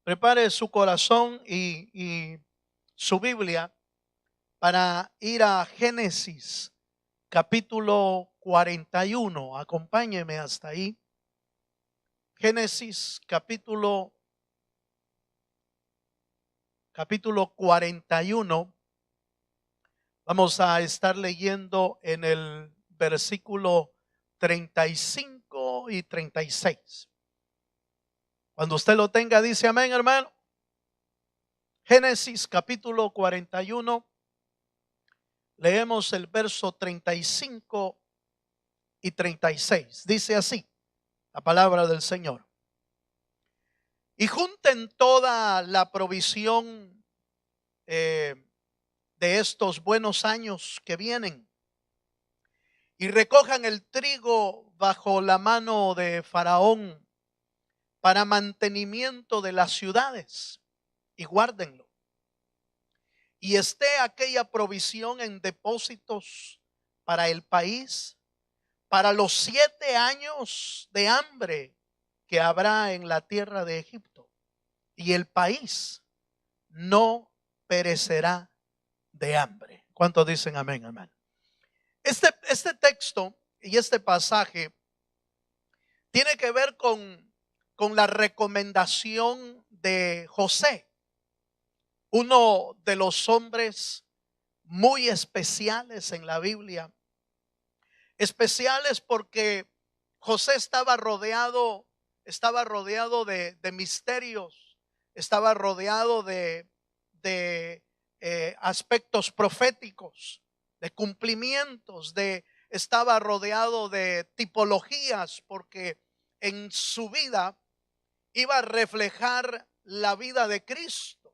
Prepare su corazón y su Biblia para ir a Génesis capítulo 41. Acompáñeme hasta ahí. Génesis capítulo 41. Vamos a estar leyendo en el versículo 35 y 36. Cuando usted lo tenga, dice amén, hermano. Génesis capítulo 41. Leemos el verso 35 y 36. Dice así la palabra del Señor. Y junten toda la provisión de estos buenos años que vienen, y recojan el trigo bajo la mano de Faraón para mantenimiento de las ciudades, y guárdenlo. Y esté aquella provisión en depósitos para el país, para los 7 años de hambre que habrá en la tierra de Egipto, y el país no perecerá de hambre. ¿Cuántos dicen amén, hermano? Este texto y este pasaje tiene que ver con la recomendación de José, uno de los hombres muy especiales en la Biblia. Especiales porque José estaba rodeado de misterios, estaba rodeado de aspectos proféticos, de cumplimientos, estaba rodeado de tipologías, porque en su vida iba a reflejar la vida de Cristo,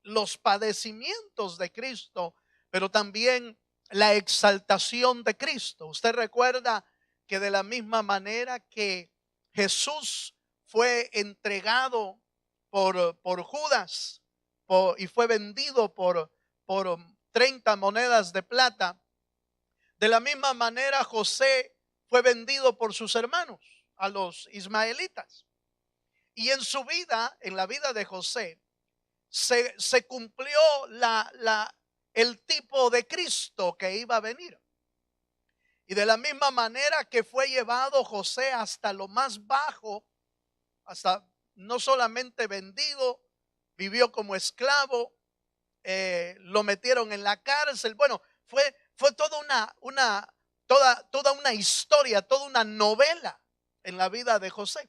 los padecimientos de Cristo, pero también la exaltación de Cristo. Usted recuerda que de la misma manera que Jesús fue entregado por Judas y fue vendido por 30 monedas de plata, de la misma manera José fue vendido por sus hermanos, a los ismaelitas. Y en su vida, en la vida de José, se cumplió el tipo de Cristo que iba a venir. Y de la misma manera que fue llevado José hasta lo más bajo, hasta no solamente vendido, vivió como esclavo, lo metieron en la cárcel. Bueno, fue toda toda una historia, toda una novela en la vida de José.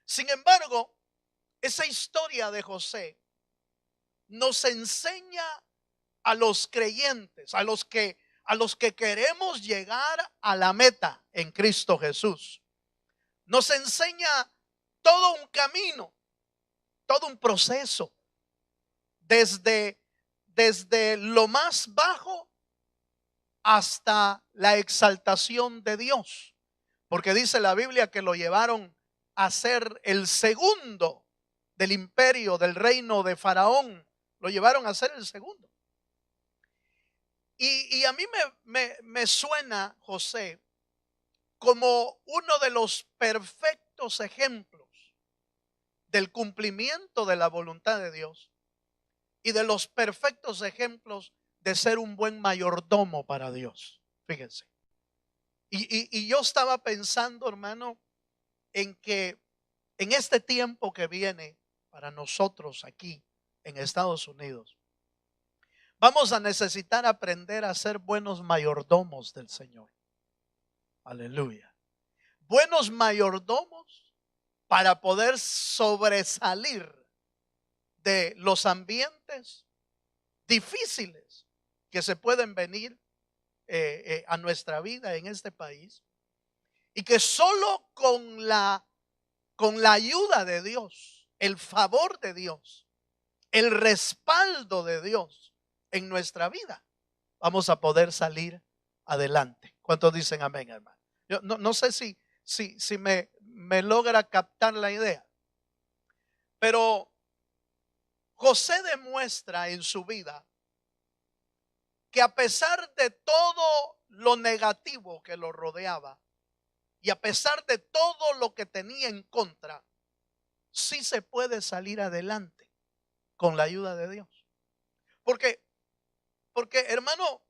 Sin embargo, esa historia de José nos enseña a los creyentes, a los que queremos llegar a la meta en Cristo Jesús. Nos enseña todo un camino, todo un proceso, desde lo más bajo hasta la exaltación de Dios. Porque dice la Biblia que lo llevaron a ser el segundo del imperio, del reino de Faraón. Lo llevaron a ser el segundo. Y a mí me suena José como uno de los perfectos ejemplos del cumplimiento de la voluntad de Dios y de los perfectos ejemplos de ser un buen mayordomo para Dios. Fíjense. Y yo estaba pensando, hermano, en que en este tiempo que viene para nosotros aquí en Estados Unidos, vamos a necesitar aprender a ser buenos mayordomos del Señor. Aleluya. Buenos mayordomos para poder sobresalir de los ambientes difíciles que se pueden venir a nuestra vida en este país, y que solo con la ayuda de Dios, el favor de Dios, el respaldo de Dios en nuestra vida, vamos a poder salir adelante. ¿Cuántos dicen amén, hermano? Yo no sé si me logra captar la idea, pero José demuestra en su vida que a pesar de todo lo negativo que lo rodeaba y a pesar de todo lo que tenía en contra, sí se puede salir adelante con la ayuda de Dios. Porque hermano,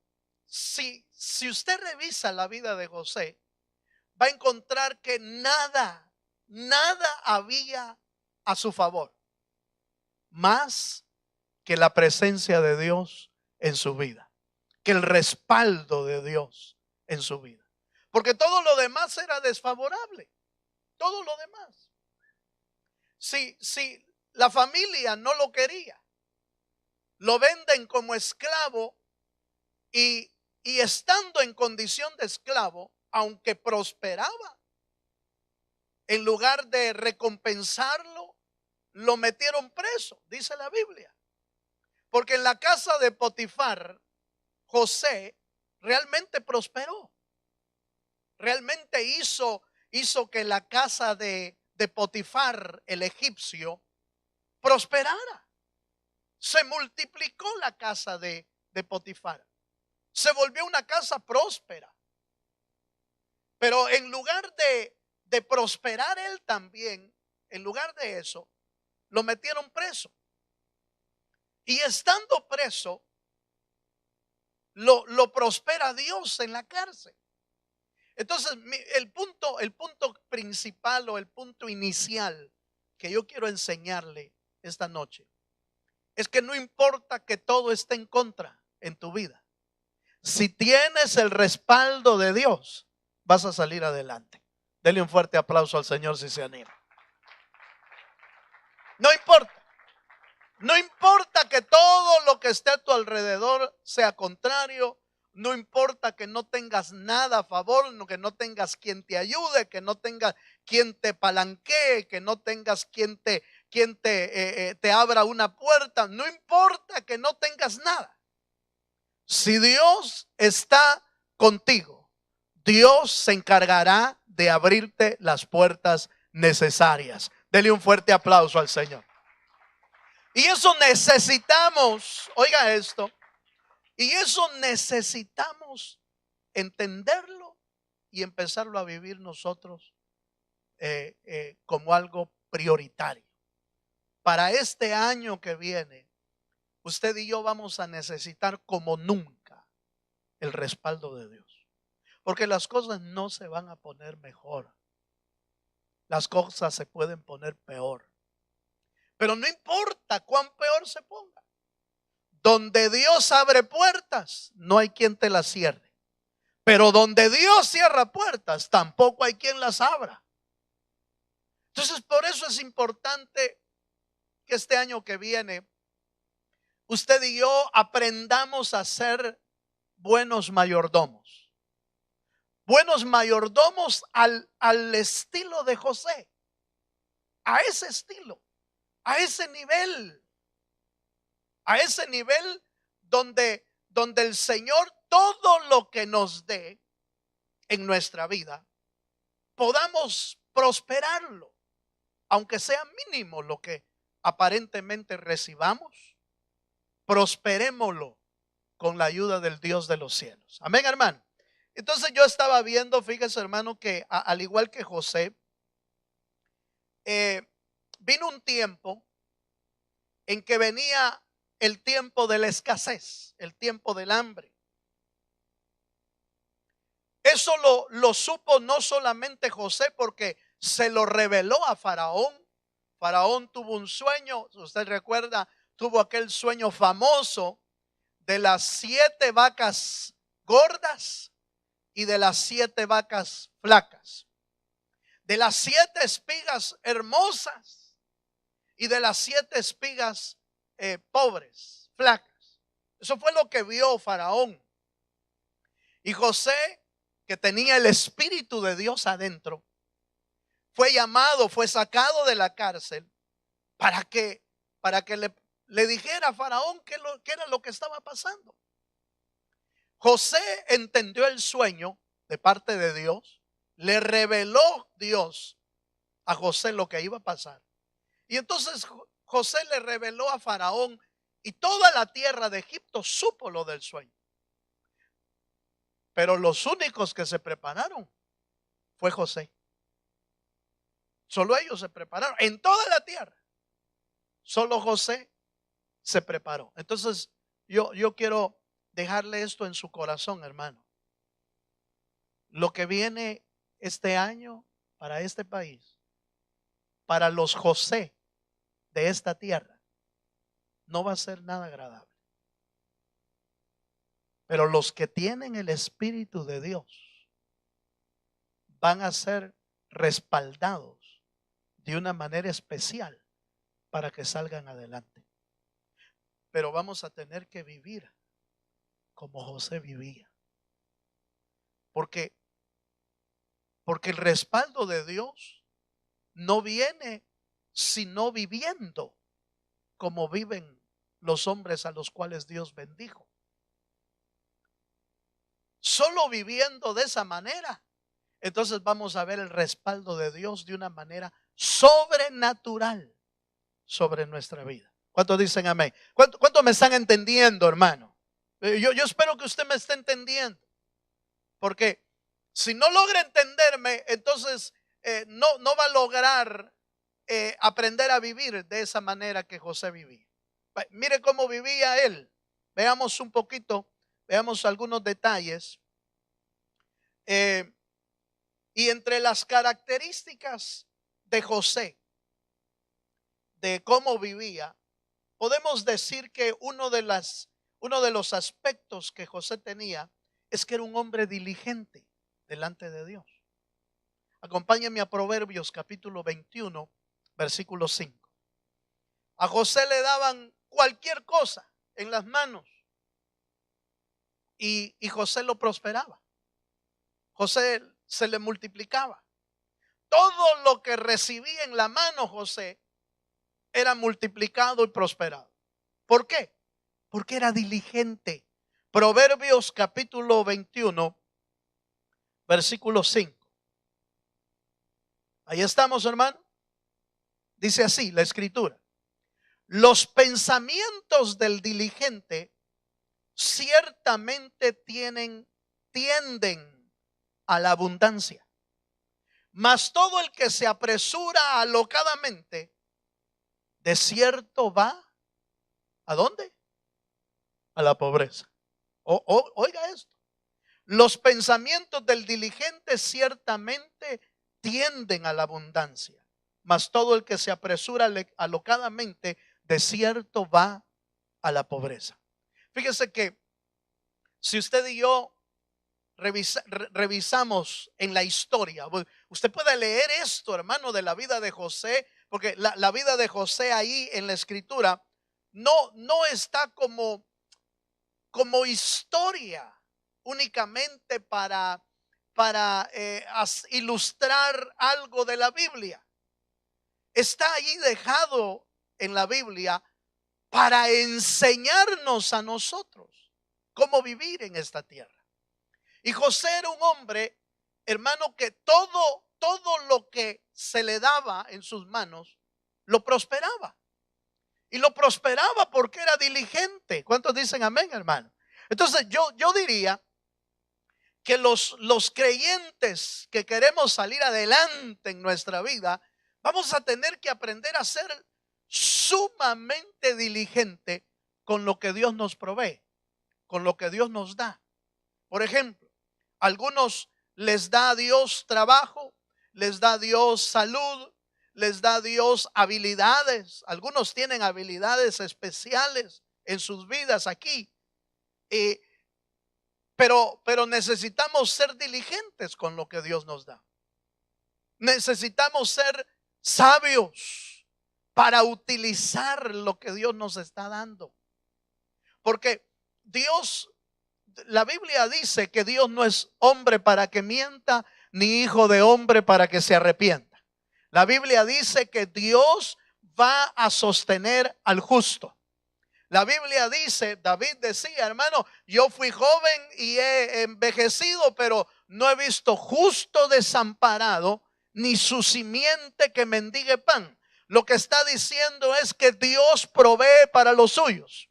si usted revisa la vida de José, va a encontrar que nada había a su favor, más que la presencia de Dios en su vida, que el respaldo de Dios en su vida. Porque todo lo demás era desfavorable, todo lo demás. Si la familia no lo quería, lo venden como esclavo y estando en condición de esclavo, aunque prosperaba, en lugar de recompensarlo, lo metieron preso, dice la Biblia. Porque en la casa de Potifar, José realmente prosperó. Realmente hizo que la casa de Potifar, el egipcio, prosperara. Se multiplicó la casa de Potifar. Se volvió una casa próspera. Pero en lugar de prosperar él también, en lugar de eso, lo metieron preso. Y estando preso, lo prospera Dios en la cárcel. Entonces, el punto principal o el punto inicial que yo quiero enseñarle esta noche es que no importa que todo esté en contra en tu vida, si tienes el respaldo de Dios, vas a salir adelante. Dele un fuerte aplauso al Señor si se anima. No importa. No importa que todo lo que esté a tu alrededor sea contrario. No importa que no tengas nada a favor, que no tengas quien te ayude, que no tengas quien te palanquee, que no tengas quien te abra una puerta. No importa que no tengas nada. Si Dios está contigo, Dios se encargará de abrirte las puertas necesarias. Dele un fuerte aplauso al Señor. Y eso necesitamos, oiga esto, y eso necesitamos entenderlo y empezarlo a vivir nosotros como algo prioritario. Para este año que viene, usted y yo vamos a necesitar como nunca el respaldo de Dios. Porque las cosas no se van a poner mejor. Las cosas se pueden poner peor. Pero no importa cuán peor se ponga. Donde Dios abre puertas, no hay quien te las cierre. Pero donde Dios cierra puertas, tampoco hay quien las abra. Entonces, por eso es importante que este año que viene, usted y yo aprendamos a ser buenos mayordomos. Buenos mayordomos al estilo de José. A ese estilo, a ese nivel. A ese nivel donde el Señor todo lo que nos dé en nuestra vida podamos prosperarlo, aunque sea mínimo lo que aparentemente recibamos, prosperémoslo con la ayuda del Dios de los cielos. Amén, hermano. Entonces yo estaba viendo, fíjese, hermano, que al igual que José, vino un tiempo en que venía el tiempo de la escasez, el tiempo del hambre. Eso lo supo no solamente José, porque se lo reveló a Faraón. Faraón tuvo un sueño, usted recuerda, tuvo aquel sueño famoso de las 7 vacas gordas y de las 7 vacas flacas, de las 7 espigas hermosas y de las 7 espigas pobres, flacas. Eso fue lo que vio Faraón. Y José, que tenía el Espíritu de Dios adentro, fue llamado, fue sacado de la cárcel para que le dijera a Faraón qué era lo que estaba pasando. José entendió el sueño de parte de Dios, le reveló Dios a José lo que iba a pasar. Y entonces José le reveló a Faraón y toda la tierra de Egipto supo lo del sueño. Pero los únicos que se prepararon fue José. Solo ellos se prepararon en toda la tierra. Solo José se preparó. Entonces yo quiero dejarle esto en su corazón, hermano. Lo que viene este año para este país, para los José de esta tierra, no va a ser nada agradable. Pero los que tienen el Espíritu de Dios van a ser respaldados de una manera especial para que salgan adelante. Pero vamos a tener que vivir como José vivía. Porque el respaldo de Dios no viene sino viviendo como viven los hombres a los cuales Dios bendijo. Solo viviendo de esa manera, entonces vamos a ver el respaldo de Dios de una manera sobrenatural sobre nuestra vida. ¿Cuántos dicen amén? ¿Cuántos me están entendiendo, hermano? Yo espero que usted me esté entendiendo. Porque si no logra entenderme, entonces no va a lograr aprender a vivir de esa manera que José vivía. Mire cómo vivía él. Veamos un poquito, veamos algunos detalles. Y entre las características de José, de cómo vivía, podemos decir que uno de los aspectos que José tenía es que era un hombre diligente delante de Dios. Acompáñenme a Proverbios capítulo 21, versículo 5. A José le daban cualquier cosa en las manos y José lo prosperaba. José se le multiplicaba. Todo lo que recibía en la mano José era multiplicado y prosperado. ¿Por qué? Porque era diligente. Proverbios capítulo 21, versículo 5. Ahí estamos, hermano. Dice así la escritura: los pensamientos del diligente ciertamente tienden a la abundancia, mas todo el que se apresura alocadamente, de cierto va, ¿a dónde? A la pobreza. Oiga esto: los pensamientos del diligente ciertamente tienden a la abundancia, mas todo el que se apresura alocadamente, de cierto va a la pobreza. Fíjese que si usted y yo revisamos en la historia, usted puede leer esto, hermano, de la vida de José, porque la vida de José ahí en la escritura no está como historia únicamente para ilustrar algo de la Biblia. Está allí dejado en la Biblia para enseñarnos a nosotros cómo vivir en esta tierra. Y José era un hombre, hermano, que todo lo que se le daba en sus manos lo prosperaba. Y lo prosperaba porque era diligente. ¿Cuántos dicen amén, hermano? Entonces yo diría que los creyentes que queremos salir adelante en nuestra vida, vamos a tener que aprender a ser sumamente diligente con lo que Dios nos provee, con lo que Dios nos da. Por ejemplo, a algunos les da a Dios trabajo, les da a Dios salud, les da a Dios habilidades. Algunos tienen habilidades especiales en sus vidas aquí. Pero necesitamos ser diligentes con lo que Dios nos da. Necesitamos ser sabios para utilizar lo que Dios nos está dando. Porque la Biblia dice que Dios no es hombre para que mienta, ni hijo de hombre para que se arrepienta. La Biblia dice que Dios va a sostener al justo. La Biblia dice, David decía, hermano, yo fui joven y he envejecido, pero no he visto justo desamparado, ni su simiente que mendigue pan. Lo que está diciendo es que Dios provee para los suyos,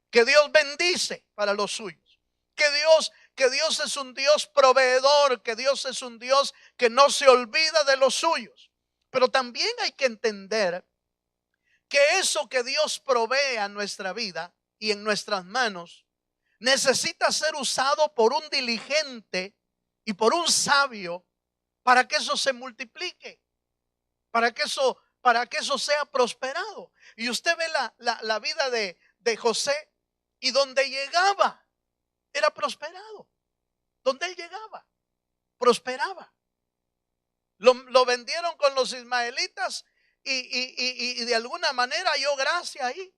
que Dios bendice para los suyos, que Dios es un Dios proveedor, que Dios es un Dios que no se olvida de los suyos. Pero también hay que entender que eso que Dios provee a nuestra vida y en nuestras manos necesita ser usado por un diligente y por un sabio para que eso se multiplique, para que eso sea prosperado. Y usted ve la vida de José, y donde llegaba era prosperado. Donde él llegaba, prosperaba. Lo vendieron con los ismaelitas y de alguna manera halló gracia ahí.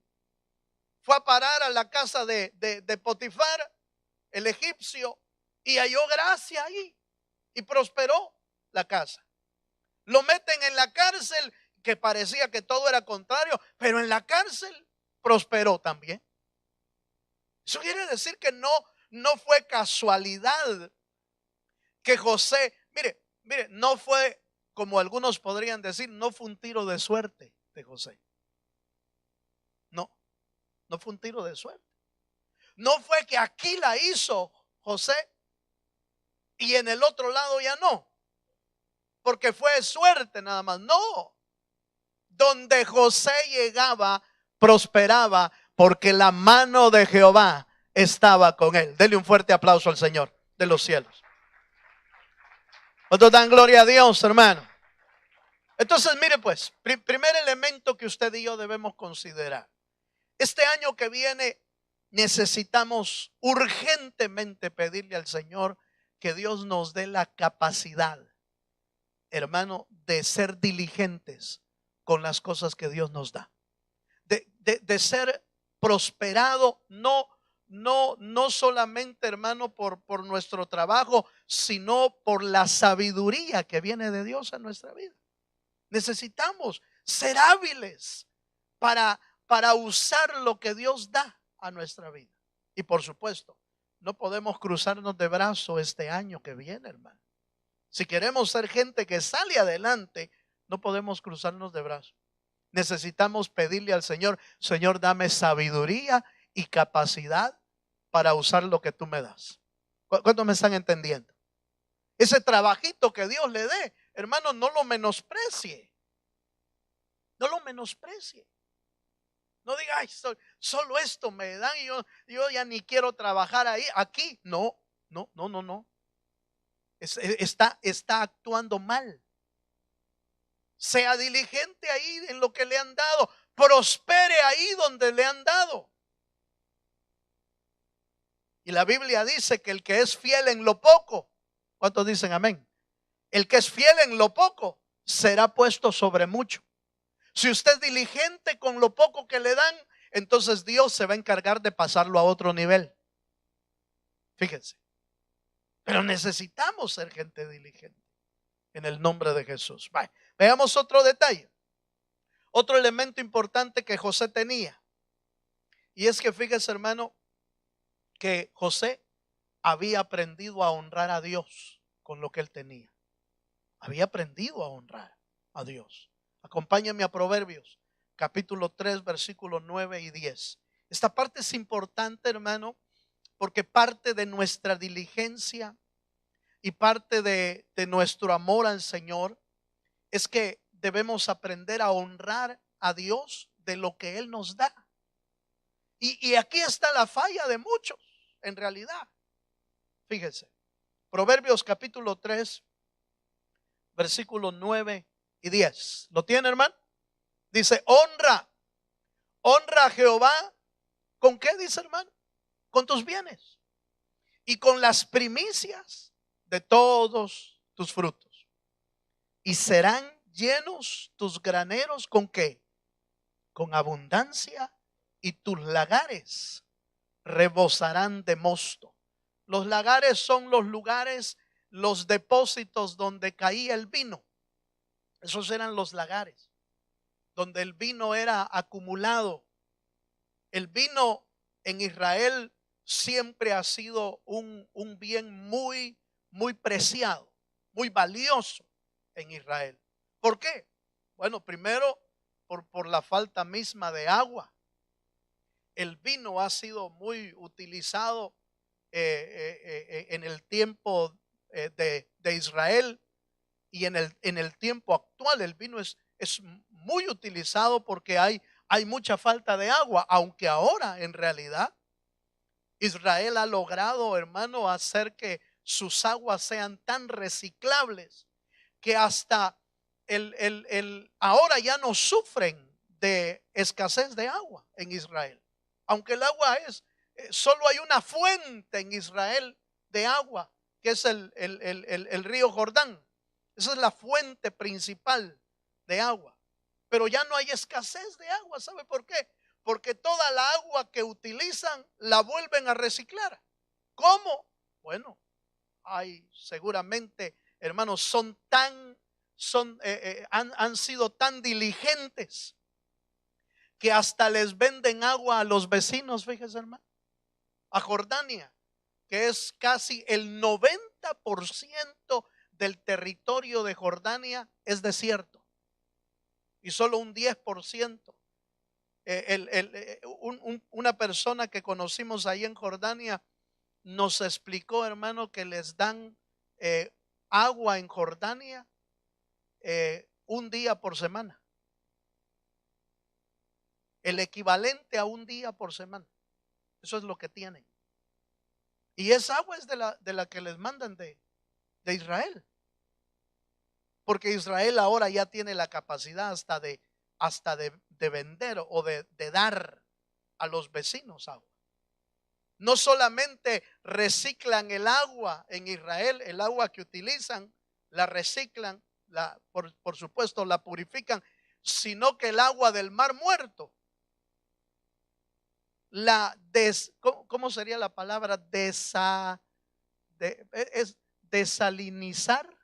Fue a parar a la casa de Potifar, el egipcio, y halló gracia ahí y prosperó la casa. Lo meten en la cárcel, que parecía que todo era contrario, pero en la cárcel prosperó también. Eso quiere decir que no fue casualidad que José, mire, no fue, como algunos podrían decir, no fue un tiro de suerte de José. No fue un tiro de suerte. No fue que aquí la hizo José y en el otro lado ya no, porque fue suerte nada más. No, donde José llegaba, prosperaba, porque la mano de Jehová estaba con él. Dele un fuerte aplauso al Señor de los cielos. ¿Cuántos dan gloria a Dios, hermano? Entonces, mire pues, primer elemento que usted y yo debemos considerar. Este año que viene necesitamos urgentemente pedirle al Señor que Dios nos dé la capacidad, hermano, de ser diligentes con las cosas que Dios nos da. De ser prosperado, no solamente, hermano, por nuestro trabajo, sino por la sabiduría que viene de Dios a nuestra vida. Necesitamos ser hábiles para usar lo que Dios da a nuestra vida. Y por supuesto, no podemos cruzarnos de brazo este año que viene, hermano. Si queremos ser gente que sale adelante, no podemos cruzarnos de brazo. Necesitamos pedirle al Señor: Señor, dame sabiduría y capacidad para usar lo que tú me das. ¿Cuántos me están entendiendo? Ese trabajito que Dios le dé, hermano, no lo menosprecie. No lo menosprecie. No diga: ay, solo esto me dan y yo ya ni quiero trabajar ahí. Aquí, no. Está actuando mal. Sea diligente ahí en lo que le han dado. Prospere ahí donde le han dado. Y la Biblia dice que el que es fiel en lo poco, ¿cuántos dicen amén? El que es fiel en lo poco será puesto sobre mucho. Si usted es diligente con lo poco que le dan, entonces Dios se va a encargar de pasarlo a otro nivel. Fíjense. Pero necesitamos ser gente diligente en el nombre de Jesús. Veamos otro detalle. Otro elemento importante que José tenía. Y es que fíjese, hermano, que José había aprendido a honrar a Dios con lo que él tenía. Había aprendido a honrar a Dios. Acompáñame a Proverbios, capítulo 3, versículos 9 y 10. Esta parte es importante, hermano, porque parte de nuestra diligencia y parte de nuestro amor al Señor es que debemos aprender a honrar a Dios de lo que Él nos da. Y aquí está la falla de muchos, en realidad. Fíjense, Proverbios capítulo 3, versículos 9 y 10. ¿Lo tiene, hermano? Dice: honra a Jehová. ¿Con qué, dice, hermano? Con tus bienes y con las primicias de todos tus frutos. Y serán llenos tus graneros, ¿con qué? Con abundancia, y tus lagares rebosarán de mosto. Los lagares son los lugares, los depósitos donde caía el vino. Esos eran los lagares, donde el vino era acumulado. El vino en Israel siempre ha sido un bien muy preciado, muy valioso en Israel. ¿Por qué? Bueno, primero por la falta misma de agua. El vino ha sido muy utilizado en el tiempo de Israel, Y en el tiempo actual el vino es muy utilizado porque hay mucha falta de agua, aunque ahora en realidad Israel ha logrado, hermano, hacer que sus aguas sean tan reciclables que hasta ahora ya no sufren de escasez de agua en Israel. Aunque el agua solo hay una fuente en Israel de agua, que es el río Jordán. Esa es la fuente principal de agua. Pero ya no hay escasez de agua. ¿Sabe por qué? Porque toda la agua que utilizan la vuelven a reciclar. ¿Cómo? Bueno, hay seguramente, hermanos, han sido tan diligentes que hasta les venden agua a los vecinos, fíjese, hermano, a Jordania, que es casi el 90% del territorio de Jordania es desierto y solo un 10%. Una persona que conocimos ahí en Jordania nos explicó, hermano, que les dan agua en Jordania un día por semana, el equivalente a un día por semana. Eso es lo que tienen. Y esa agua es de la que les mandan de Israel, porque Israel ahora ya tiene la capacidad hasta de vender o de dar a los vecinos agua. No solamente reciclan el agua en Israel, el agua que utilizan, la reciclan, por supuesto la purifican, sino que el agua del Mar Muerto, ¿cómo sería la palabra? Es desalinizar,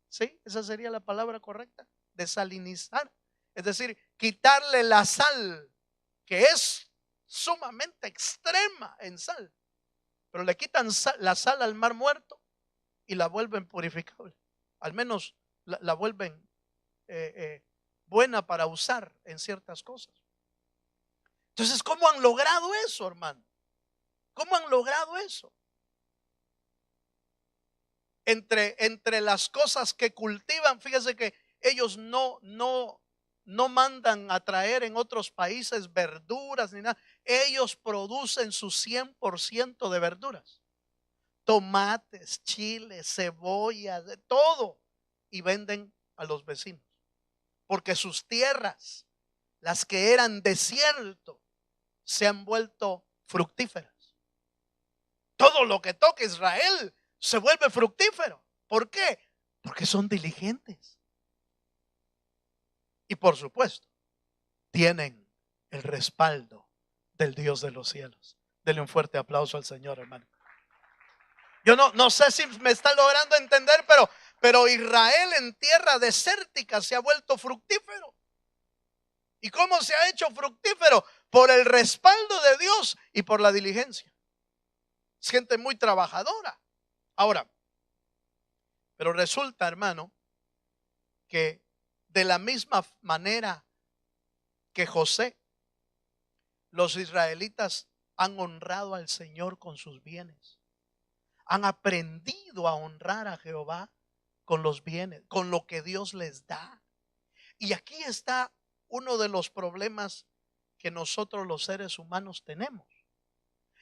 ¿sí? Esa sería la palabra correcta, desalinizar. Es decir, quitarle la sal, que es sumamente extrema en sal, pero le quitan la sal al Mar Muerto y la vuelven purificable. Al menos la vuelven buena para usar en ciertas cosas. Entonces, ¿cómo han logrado eso, hermano? ¿Cómo han logrado eso? Entre las cosas que cultivan, fíjese que ellos no mandan a traer en otros países verduras ni nada. Ellos producen su 100% de verduras. Tomates, chiles, cebollas, de todo, y venden a los vecinos, porque sus tierras, las que eran desierto, se han vuelto fructíferas. Todo lo que toca Israel se vuelve fructífero. ¿Por qué? Porque son diligentes y, por supuesto, tienen el respaldo del Dios de los cielos. Denle un fuerte aplauso al Señor, hermano. Yo no sé si me está logrando entender, pero Israel en tierra desértica se ha vuelto fructífero. ¿Y cómo se ha hecho fructífero? Por el respaldo de Dios y por la diligencia. Es gente muy trabajadora. Ahora, pero resulta, hermano, que de la misma manera que José, los israelitas han honrado al Señor con sus bienes. Han aprendido a honrar a Jehová con los bienes, con lo que Dios les da. Y aquí está uno de los problemas que nosotros los seres humanos tenemos.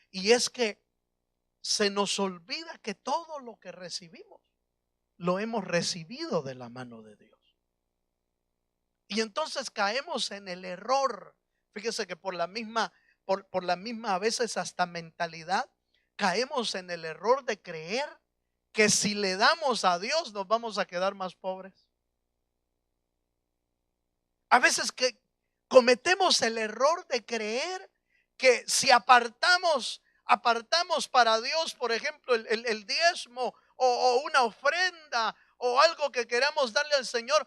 Y es que se nos olvida que todo lo que recibimos lo hemos recibido de la mano de Dios. Y entonces caemos en el error. Fíjese que por la misma a veces hasta mentalidad, caemos en el error de creer que si le damos a Dios nos vamos a quedar más pobres. A veces que cometemos el error de creer que si apartamos para Dios, por ejemplo, el diezmo o una ofrenda o algo que queramos darle al Señor,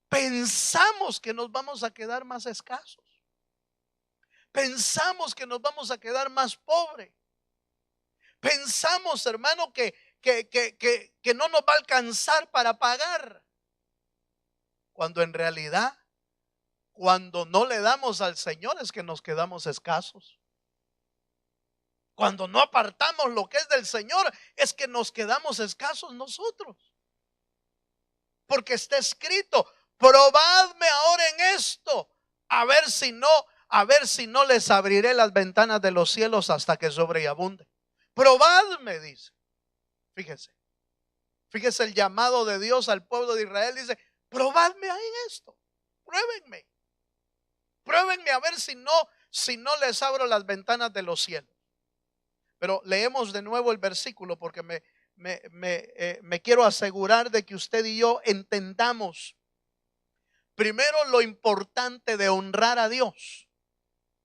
pensamos que nos vamos a quedar más escasos. Pensamos que nos vamos a quedar más pobres. Pensamos, hermano, que no nos va a alcanzar para pagar. Cuando en realidad, cuando no le damos al Señor es que nos quedamos escasos. Cuando no apartamos lo que es del Señor es que nos quedamos escasos nosotros. porque está escrito: probadme ahora en esto, a ver si no les abriré las ventanas de los cielos hasta que sobreabunde. Probadme, dice. Fíjese. Fíjese el llamado de Dios al pueblo de Israel. Dice: probadme ahí en esto. Pruébenme. Pruébenme a ver si no les abro las ventanas de los cielos. Pero leemos de nuevo el versículo porque me quiero asegurar de que usted y yo entendamos primero lo importante de honrar a Dios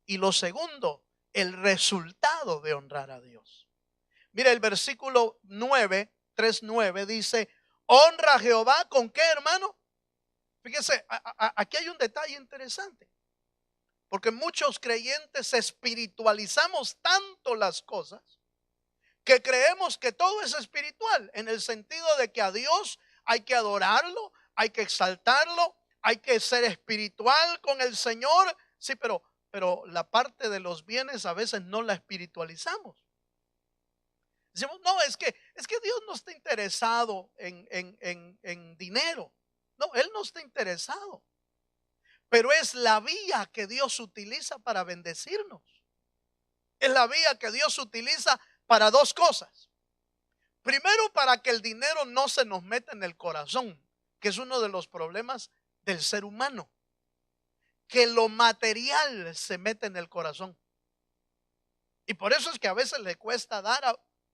y lo segundo, el resultado de honrar a Dios. Mira, el versículo 9, 3:9 dice: honra a Jehová ¿con qué, hermano? Fíjese, aquí hay un detalle interesante, porque muchos creyentes espiritualizamos tanto las cosas que creemos que todo es espiritual, en el sentido de que a Dios hay que adorarlo, hay que exaltarlo, hay que ser espiritual con el Señor. Sí, pero la parte de los bienes a veces no la espiritualizamos. Decimos: no, es que Dios no está interesado en dinero. No, Él no está interesado. Pero es la vía que Dios utiliza para bendecirnos. Es la vía que Dios utiliza para dos cosas. Primero, para que el dinero no se nos meta en el corazón, que es uno de los problemas del ser humano, que lo material se mete en el corazón. Y por eso es que a veces le cuesta dar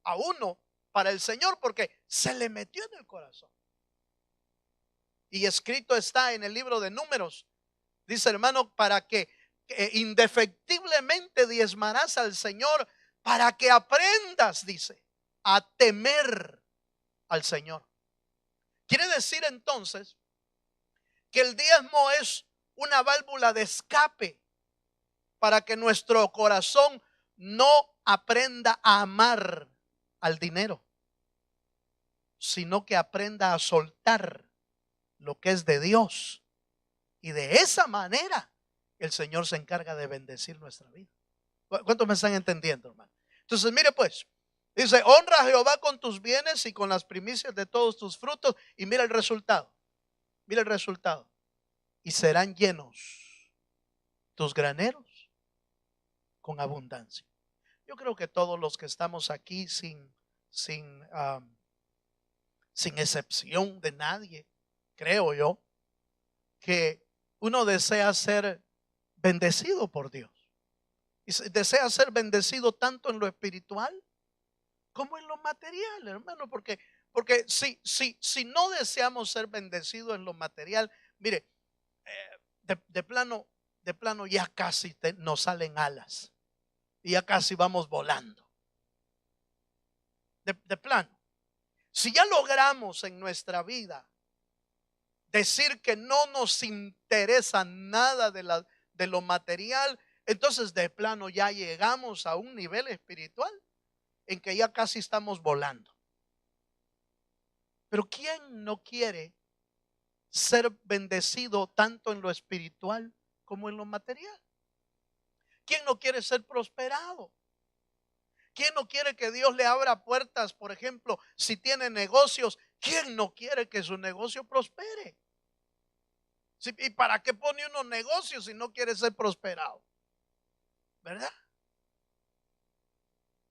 a uno para el Señor, porque se le metió en el corazón. Y escrito está en el libro de Números, dice, hermano, para que indefectiblemente diezmarás al Señor, para que aprendas, dice, a temer al Señor. Quiere decir entonces que el diezmo es una válvula de escape para que nuestro corazón no aprenda a amar al dinero, sino que aprenda a soltar lo que es de Dios. Y de esa manera el Señor se encarga de bendecir nuestra vida. ¿Cuántos me están entendiendo, hermano? Entonces, mire pues, dice: honra a Jehová con tus bienes y con las primicias de todos tus frutos. Y mira el resultado. Mira el resultado. Y serán llenos tus graneros con abundancia. Yo creo que todos los que estamos aquí, sin excepción de nadie, creo yo, que uno desea ser bendecido por Dios. Y desea ser bendecido tanto en lo espiritual como en lo material, hermano. Porque si no deseamos ser bendecidos en lo material, mire, de plano ya casi nos salen alas y ya casi vamos volando. De plano, si ya logramos en nuestra vida decir que no nos interesa nada de lo material, entonces de plano ya llegamos a un nivel espiritual en que ya casi estamos volando. Pero ¿quién no quiere ser bendecido tanto en lo espiritual como en lo material? ¿Quién no quiere ser prosperado? ¿Quién no quiere que Dios le abra puertas? Por ejemplo, si tiene negocios, ¿quién no quiere que su negocio prospere? ¿Y para qué pone unos negocios si no quiere ser prosperado? ¿Verdad?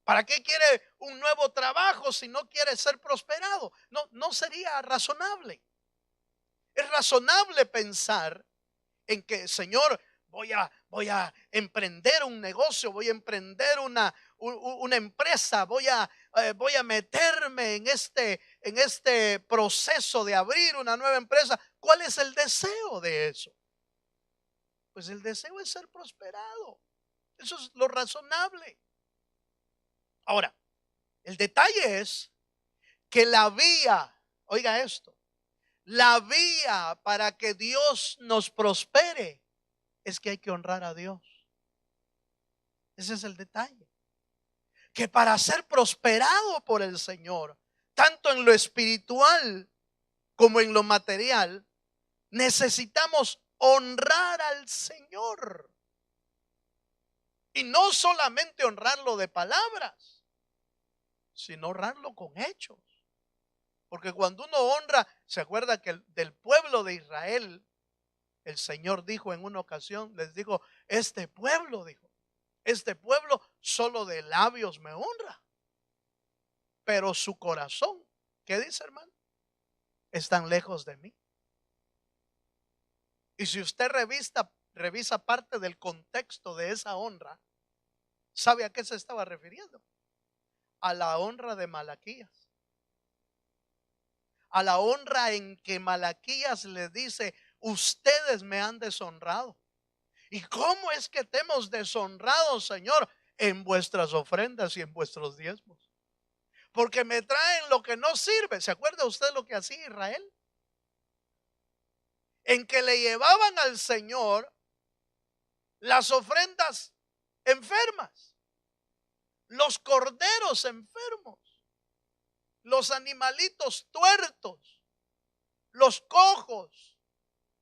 ¿Para qué quiere un nuevo trabajo si no quiere ser prosperado? No sería razonable. Es razonable pensar en que, Señor, voy a emprender un negocio, voy a emprender una empresa, voy a meterme en este proceso de abrir una nueva empresa. ¿Cuál es el deseo de eso? Pues el deseo es ser prosperado. Eso es lo razonable. Ahora, el detalle es que la vía, oiga esto, la vía para que Dios nos prospere es que hay que honrar a Dios. Ese es el detalle. Que para ser prosperado por el Señor, tanto en lo espiritual como en lo material, necesitamos honrar al Señor. Y no solamente honrarlo de palabras, sino honrarlo con hechos. Porque cuando uno honra, se acuerda que del pueblo de Israel, el Señor dijo en una ocasión, les dijo, este pueblo, dijo, este pueblo solo de labios me honra, pero su corazón, ¿qué dice, hermano? Están lejos de mí. Y si usted revisa parte del contexto de esa honra, ¿sabe a qué se estaba refiriendo? A la honra de Malaquías. A la honra en que Malaquías le dice, ustedes me han deshonrado. ¿Y cómo es que te hemos deshonrado, Señor? En vuestras ofrendas y en vuestros diezmos. Porque me traen lo que no sirve. ¿Se acuerda usted lo que hacía Israel? En que le llevaban al Señor las ofrendas enfermas, los corderos enfermos, los animalitos tuertos, los cojos,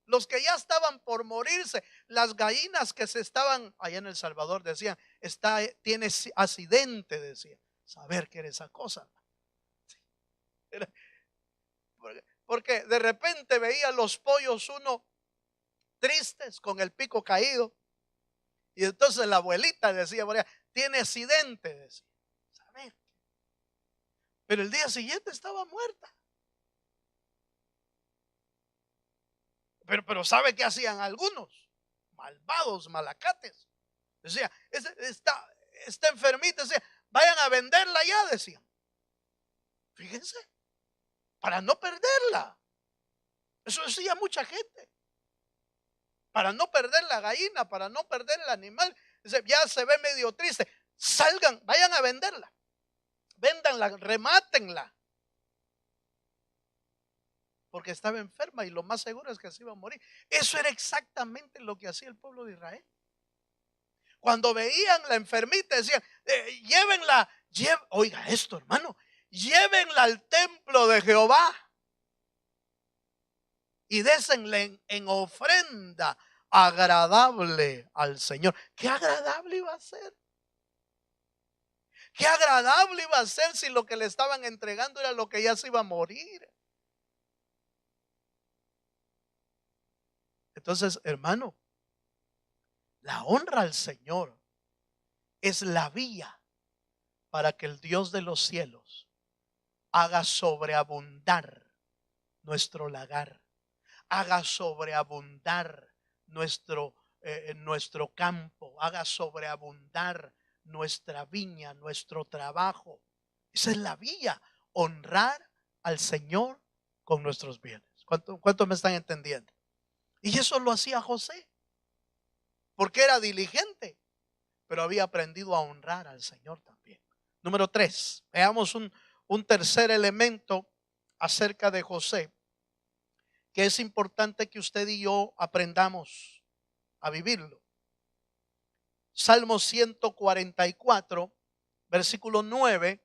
los que ya estaban por morirse, las gallinas que se estaban allá en El Salvador, decían, tiene accidente, decía. Saber qué era esa cosa. Porque de repente veía los pollos uno tristes con el pico caído. Y entonces la abuelita decía, tiene accidente, decía. Saber. Pero el día siguiente estaba muerta. Pero ¿sabe qué hacían algunos? Malvados, malacates. Decía, está enfermita, decía, vayan a venderla ya, decían. Fíjense, para no perderla. Eso decía mucha gente. Para no perder la gallina, para no perder el animal. Dice, ya se ve medio triste. Salgan, vayan a venderla. Véndanla, remátenla. Porque estaba enferma y lo más seguro es que se iba a morir. Eso era exactamente lo que hacía el pueblo de Israel. Cuando veían la enfermita decían, llévenla, oiga esto, hermano, llévenla al templo de Jehová y désenle en ofrenda agradable al Señor. ¿Qué agradable iba a ser? ¿Qué agradable iba a ser si lo que le estaban entregando era lo que ya se iba a morir? Entonces, hermano, la honra al Señor es la vía para que el Dios de los cielos haga sobreabundar nuestro lagar, haga sobreabundar nuestro campo, haga sobreabundar nuestra viña, nuestro trabajo. Esa es la vía, honrar al Señor con nuestros bienes. ¿Cuánto me están entendiendo? Y eso lo hacía José, porque era diligente, pero había aprendido a honrar al Señor también. Número 3, veamos un tercer elemento acerca de José, que es importante que usted y yo aprendamos a vivirlo. Salmo 144, versículo 9.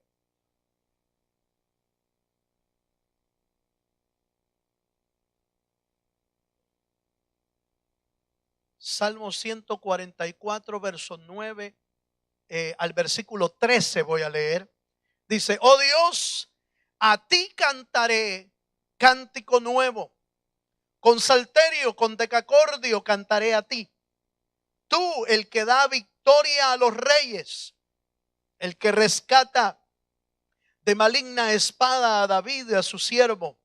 Salmo 144, verso 9 al versículo 13 voy a leer. Dice, oh Dios, a ti cantaré cántico nuevo. Con salterio, con decacordio cantaré a ti. Tú, el que da victoria a los reyes, el que rescata de maligna espada a David y a su siervo.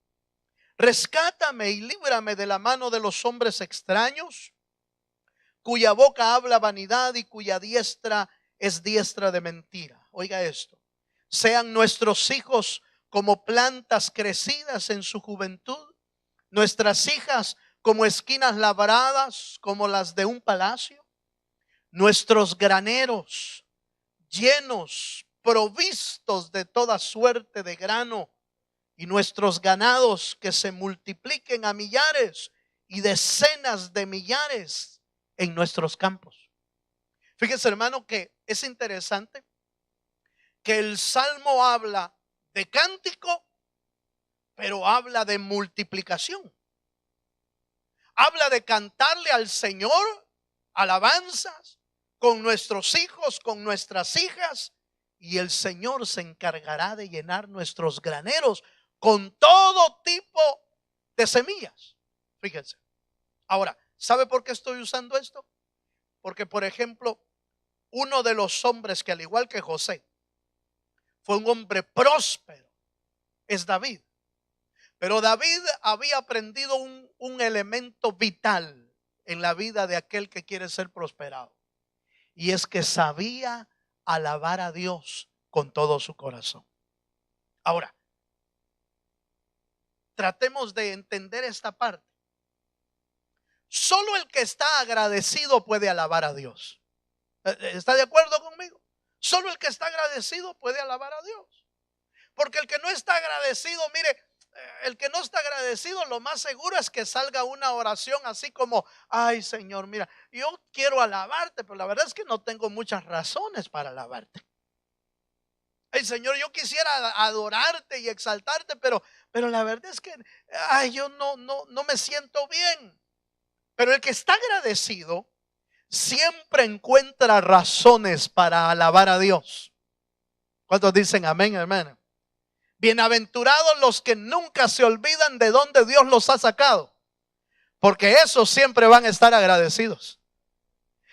Rescátame y líbrame de la mano de los hombres extraños, cuya boca habla vanidad y cuya diestra es diestra de mentira. Oiga esto. Sean nuestros hijos como plantas crecidas en su juventud, nuestras hijas como esquinas labradas, como las de un palacio, nuestros graneros llenos, provistos de toda suerte de grano, y nuestros ganados que se multipliquen a millares y decenas de millares en nuestros campos. Fíjese, hermano, que es interesante que el Salmo habla de cántico, pero habla de multiplicación. Habla de cantarle al Señor alabanzas con nuestros hijos, con nuestras hijas, y el Señor se encargará de llenar nuestros graneros con todo tipo de semillas. Fíjense. Ahora, ¿sabe por qué estoy usando esto? Porque, por ejemplo, uno de los hombres que, al igual que José, fue un hombre próspero, es David. Pero David había aprendido un elemento vital en la vida de aquel que quiere ser prosperado. Y es que sabía alabar a Dios con todo su corazón. Ahora, tratemos de entender esta parte. Solo el que está agradecido puede alabar a Dios. ¿Está de acuerdo conmigo? Solo el que está agradecido puede alabar a Dios. Porque el que no está agradecido, mire, el que no está agradecido, lo más seguro es que salga una oración así como: ay, Señor, mira, yo quiero alabarte, pero la verdad es que no tengo muchas razones para alabarte. Ay, Señor, yo quisiera adorarte y exaltarte, pero la verdad es que ay, yo no me siento bien. Pero el que está agradecido siempre encuentra razones para alabar a Dios. ¿Cuántos dicen amén, hermano? Bienaventurados los que nunca se olvidan de dónde Dios los ha sacado, porque esos siempre van a estar agradecidos.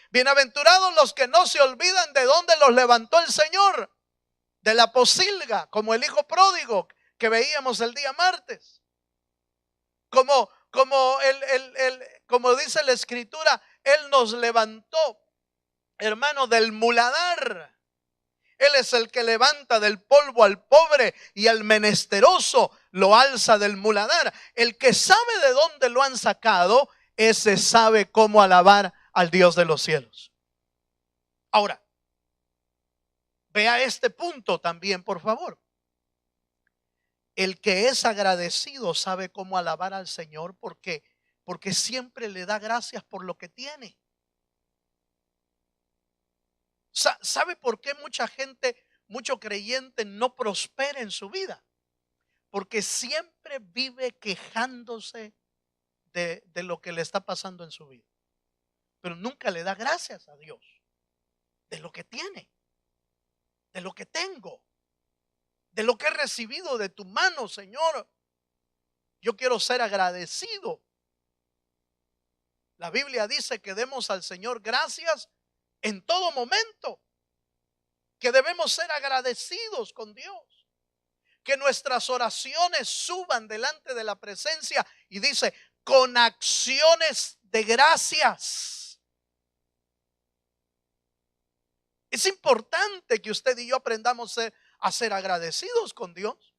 Bienaventurados los que no se olvidan de dónde los levantó el Señor, de la pocilga, como el hijo pródigo que veíamos el día martes. Como dice la escritura, Él nos levantó, hermano, del muladar. Él es el que levanta del polvo al pobre y al menesteroso lo alza del muladar. El que sabe de dónde lo han sacado, ese sabe cómo alabar al Dios de los cielos. Ahora, vea este punto también, por favor. El que es agradecido sabe cómo alabar al Señor porque siempre le da gracias por lo que tiene. ¿Sabe por qué mucha gente, mucho creyente no prospera en su vida? Porque siempre vive quejándose de lo que le está pasando en su vida. Pero nunca le da gracias a Dios de lo que tiene, de lo que tengo, de lo que he recibido de tu mano, Señor. Yo quiero ser agradecido. La Biblia dice que demos al Señor gracias en todo momento, que debemos ser agradecidos con Dios, que nuestras oraciones suban delante de la presencia y dice, con acciones de gracias. Es importante que usted y yo aprendamos a ser agradecidos con Dios,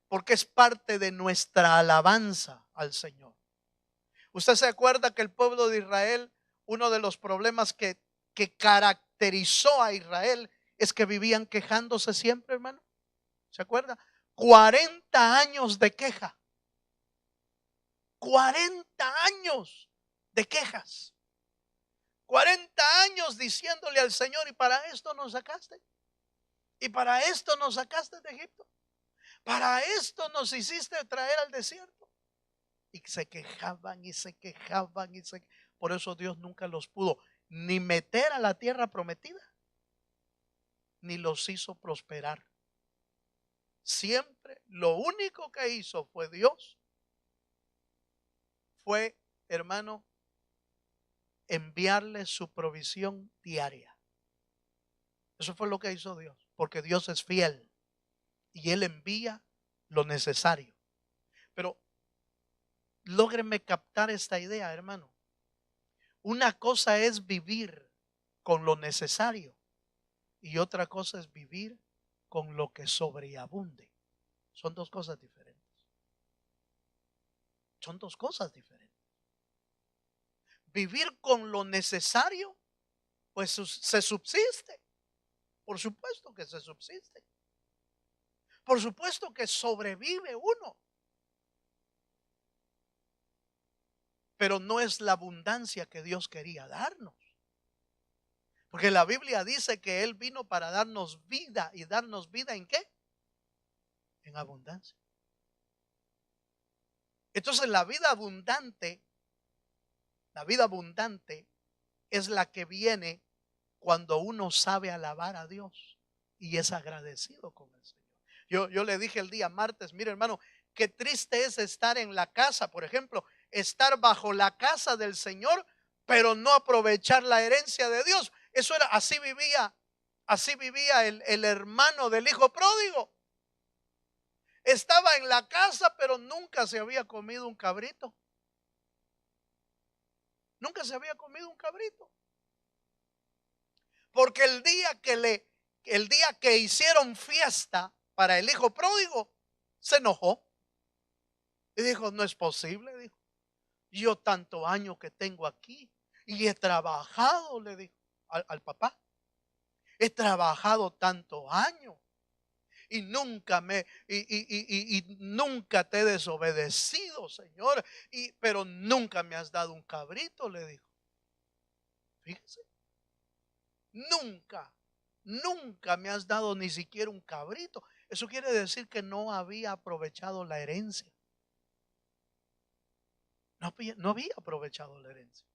porque es parte de nuestra alabanza al Señor. Usted se acuerda que el pueblo de Israel, uno de los problemas que caracterizó a Israel es que vivían quejándose siempre, hermano. ¿Se acuerda? 40 años de queja. 40 años de quejas. 40 años diciéndole al Señor, y para esto nos sacaste. Y para esto nos sacaste de Egipto. Para esto nos hiciste traer al desierto. Y se quejaban y se quejaban por eso Dios nunca los pudo ni meter a la tierra prometida, ni los hizo prosperar. Siempre lo único que hizo fue Dios, fue, hermano, enviarle su provisión diaria. Eso fue lo que hizo Dios, porque Dios es fiel y Él envía lo necesario. Pero lógrenme captar esta idea, hermano. Una cosa es vivir con lo necesario y otra cosa es vivir con lo que sobreabunde. Son dos cosas diferentes. Son dos cosas diferentes. Vivir con lo necesario, pues se subsiste. Por supuesto que se subsiste. Por supuesto que sobrevive uno. Pero no es la abundancia que Dios quería darnos. Porque la Biblia dice que Él vino para darnos vida. ¿Y darnos vida en qué? En abundancia. Entonces la vida abundante es la que viene cuando uno sabe alabar a Dios y es agradecido con el Señor. Yo le dije el día martes, mire hermano, qué triste es estar en la casa, por ejemplo, estar bajo la casa del Señor, pero no aprovechar la herencia de Dios. Eso era, así vivía el hermano del hijo pródigo. Estaba en la casa, pero nunca se había comido un cabrito. Nunca se había comido un cabrito. Porque el día que hicieron fiesta para el hijo pródigo, se enojó. Y dijo, no es posible, dijo. Yo tanto año que tengo aquí y he trabajado, le dijo al papá. He trabajado tantos años y nunca nunca te he desobedecido, Señor. Pero nunca me has dado un cabrito, le dijo. Fíjese. Nunca me has dado ni siquiera un cabrito. Eso quiere decir que no había aprovechado la herencia. No había aprovechado la herencia.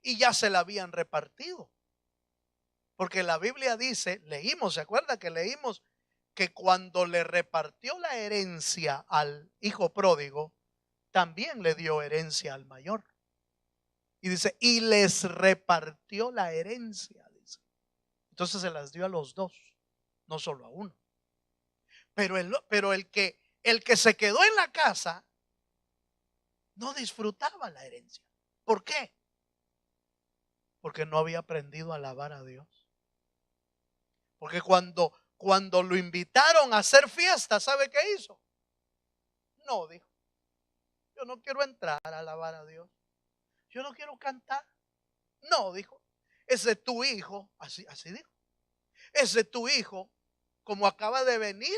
Y ya se la habían repartido. Porque la Biblia dice, leímos, ¿se acuerda que leímos que cuando le repartió la herencia al hijo pródigo, también le dio herencia al mayor? Y dice, y les repartió la herencia, dice. Entonces se las dio a los dos, no solo a uno. Pero el que se quedó en la casa no disfrutaba la herencia. ¿Por qué? Porque no había aprendido a alabar a Dios. Porque cuando lo invitaron a hacer fiesta, ¿sabe qué hizo? No, dijo, yo no quiero entrar a alabar a Dios. Yo no quiero cantar. No, dijo, ese es tu hijo, así dijo. Ese es tu hijo, como acaba de venir,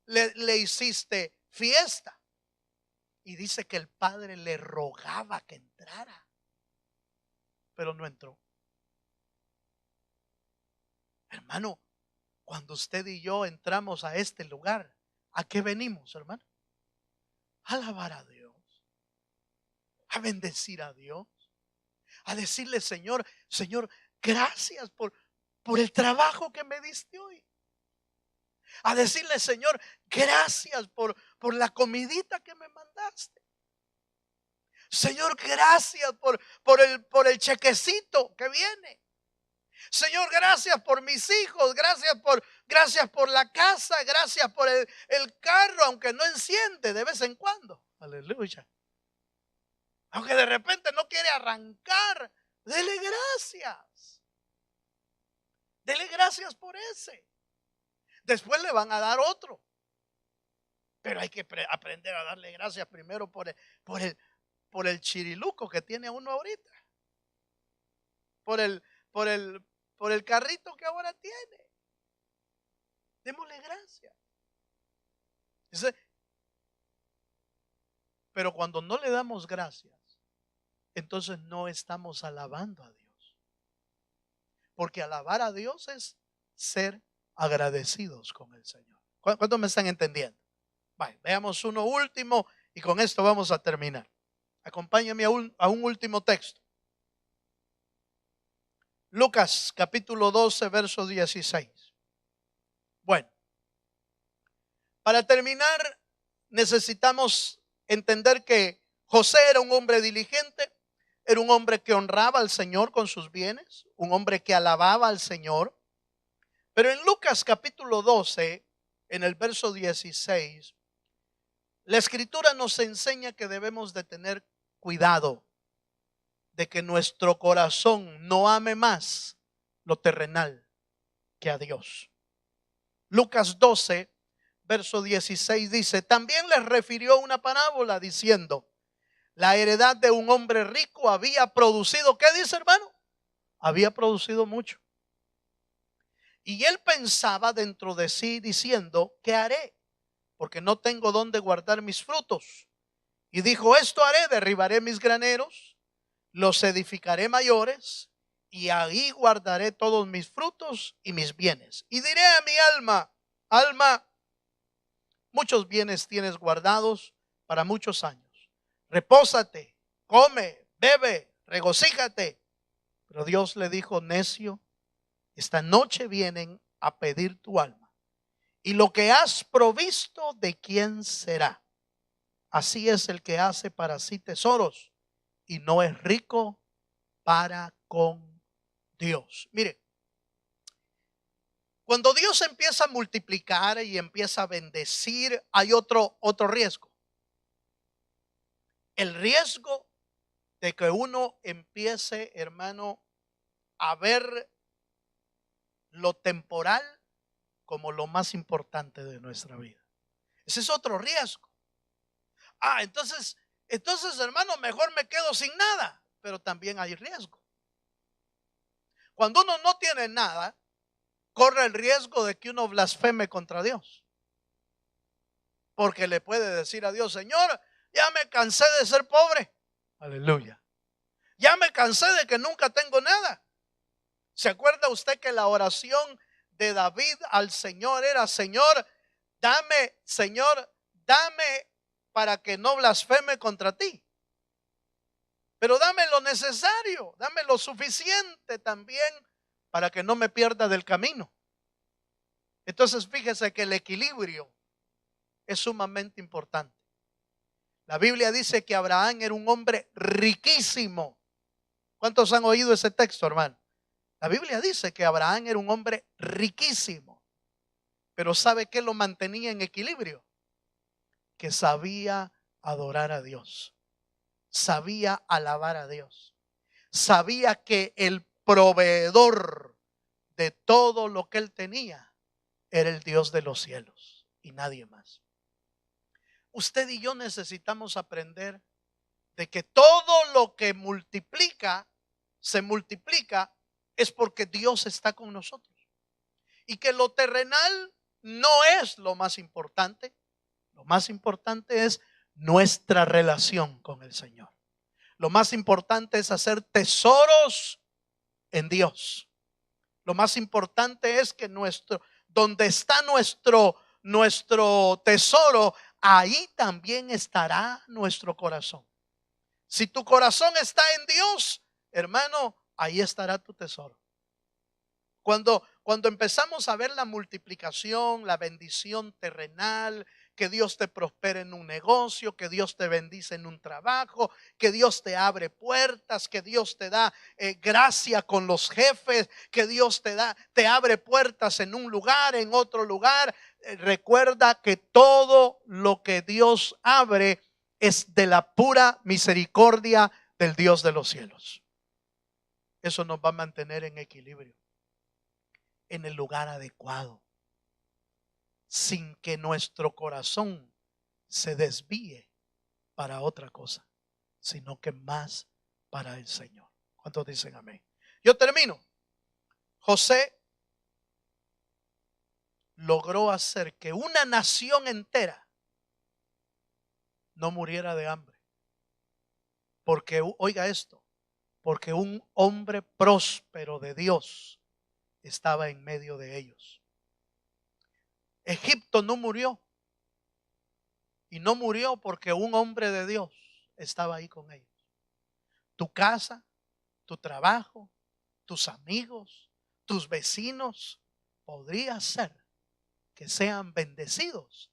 le hiciste fiesta. Y dice que el padre le rogaba que entrara, pero no entró. Hermano, cuando usted y yo entramos a este lugar, ¿a qué venimos, hermano? A alabar a Dios, a bendecir a Dios, a decirle, Señor, gracias por el trabajo que me diste hoy. A decirle, Señor, gracias por la comidita que me mandaste. Señor, gracias por el chequecito que viene. Señor, gracias por mis hijos, gracias por la casa, gracias por el carro, aunque no enciende de vez en cuando. Aleluya. Aunque de repente no quiere arrancar, dele gracias. Dele gracias por ese. Después le van a dar otro. Pero hay que aprender a darle gracias primero por el chiriluco que tiene uno ahorita. Por el carrito que ahora tiene. Démosle gracias. Pero cuando no le damos gracias, entonces no estamos alabando a Dios. Porque alabar a Dios es ser agradecidos con el Señor. ¿Cuántos me están entendiendo? Vale, veamos uno último y con esto vamos a terminar. Acompáñame a un último texto. Lucas capítulo 12, verso 16. Bueno, para terminar necesitamos entender que José era un hombre diligente, era un hombre que honraba al Señor con sus bienes, un hombre que alababa al Señor. Pero en Lucas capítulo 12, en el verso 16, la escritura nos enseña que debemos de tener cuidado de que nuestro corazón no ame más lo terrenal que a Dios. Lucas 12, verso 16 dice, también les refirió una parábola diciendo, la heredad de un hombre rico había producido, ¿qué dice, hermano? Había producido mucho. Y él pensaba dentro de sí diciendo, ¿qué haré? Porque no tengo dónde guardar mis frutos. Y dijo, esto haré, derribaré mis graneros, los edificaré mayores, y ahí guardaré todos mis frutos y mis bienes. Y diré a mi alma, alma, muchos bienes tienes guardados para muchos años. Repósate, come, bebe, regocíjate. Pero Dios le dijo, necio, esta noche vienen a pedir tu alma Y lo que has provisto, ¿de quién será? Así es el que hace para sí tesoros y no es rico para con Dios. Mire, cuando Dios empieza a multiplicar y empieza a bendecir, hay otro riesgo. El riesgo de que uno empiece, hermano, a ver lo temporal como lo más importante de nuestra vida. Ese es otro riesgo. Entonces, hermano, mejor me quedo sin nada, pero también hay riesgo. Cuando uno no tiene nada, corre el riesgo de que uno blasfeme contra Dios. Porque le puede decir a Dios: Señor, ya me cansé de ser pobre. Aleluya. Ya me cansé de que nunca tengo nada. ¿Se acuerda usted que la oración de David al Señor era: Señor, dame para que no blasfeme contra ti? Pero dame lo necesario, dame lo suficiente también para que no me pierda del camino. Entonces fíjese que el equilibrio es sumamente importante. La Biblia dice que Abraham era un hombre riquísimo. ¿Cuántos han oído ese texto, hermano? La Biblia dice que Abraham era un hombre riquísimo. Pero ¿sabe qué lo mantenía en equilibrio? Que sabía adorar a Dios. Sabía alabar a Dios. Sabía que el proveedor de todo lo que él tenía era el Dios de los cielos y nadie más. Usted y yo necesitamos aprender de que todo lo que se multiplica es porque Dios está con nosotros. Y que lo terrenal no es lo más importante. Lo más importante es nuestra relación con el Señor. Lo más importante es hacer tesoros en Dios. Lo más importante es que donde está nuestro tesoro, ahí también estará nuestro corazón. Si tu corazón está en Dios, hermano, ahí estará tu tesoro. Cuando empezamos a ver la multiplicación, la bendición terrenal, que Dios te prospere en un negocio, que Dios te bendice en un trabajo, que Dios te abre puertas, que Dios te da gracia con los jefes, que Dios te abre puertas en un lugar, en otro lugar. Recuerda que todo lo que Dios abre es de la pura misericordia del Dios de los cielos. Eso nos va a mantener en equilibrio, en el lugar adecuado, sin que nuestro corazón se desvíe para otra cosa, sino que más para el Señor. ¿Cuántos dicen amén? Yo termino. José logró hacer que una nación entera no muriera de hambre. Porque, oiga esto, porque un hombre próspero de Dios estaba en medio de ellos. Egipto no murió. Y no murió porque un hombre de Dios estaba ahí con ellos. Tu casa, tu trabajo, tus amigos, tus vecinos, podría ser que sean bendecidos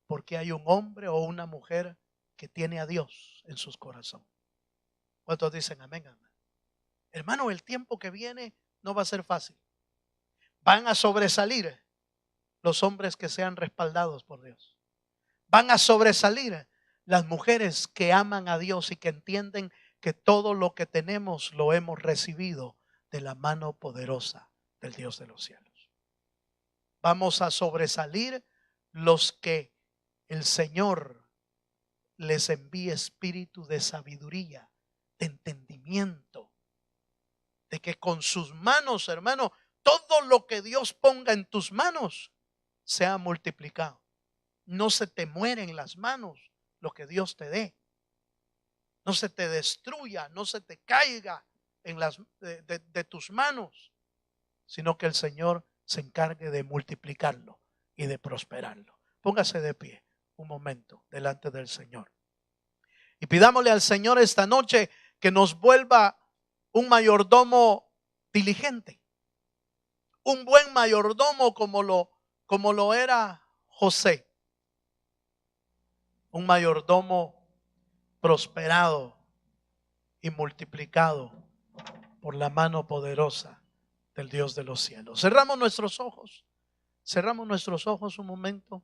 porque hay un hombre o una mujer que tiene a Dios en sus corazones. ¿Cuántos dicen amén, amén? Hermano, el tiempo que viene no va a ser fácil. Van a sobresalir los hombres que sean respaldados por Dios. Van a sobresalir las mujeres que aman a Dios y que entienden que todo lo que tenemos lo hemos recibido de la mano poderosa del Dios de los cielos. Vamos a sobresalir los que el Señor les envíe espíritu de sabiduría, de entendimiento, de que con sus manos, hermano, todo lo que Dios ponga en tus manos sea multiplicado. No se te muere en las manos lo que Dios te dé. No se te destruya, no se te caiga en de tus manos, sino que el Señor se encargue de multiplicarlo y de prosperarlo. Póngase de pie un momento delante del Señor. Y pidámosle al Señor esta noche que nos vuelva un mayordomo diligente. Un buen mayordomo como como lo era José, un mayordomo prosperado y multiplicado por la mano poderosa del Dios de los cielos. Cerramos nuestros ojos un momento.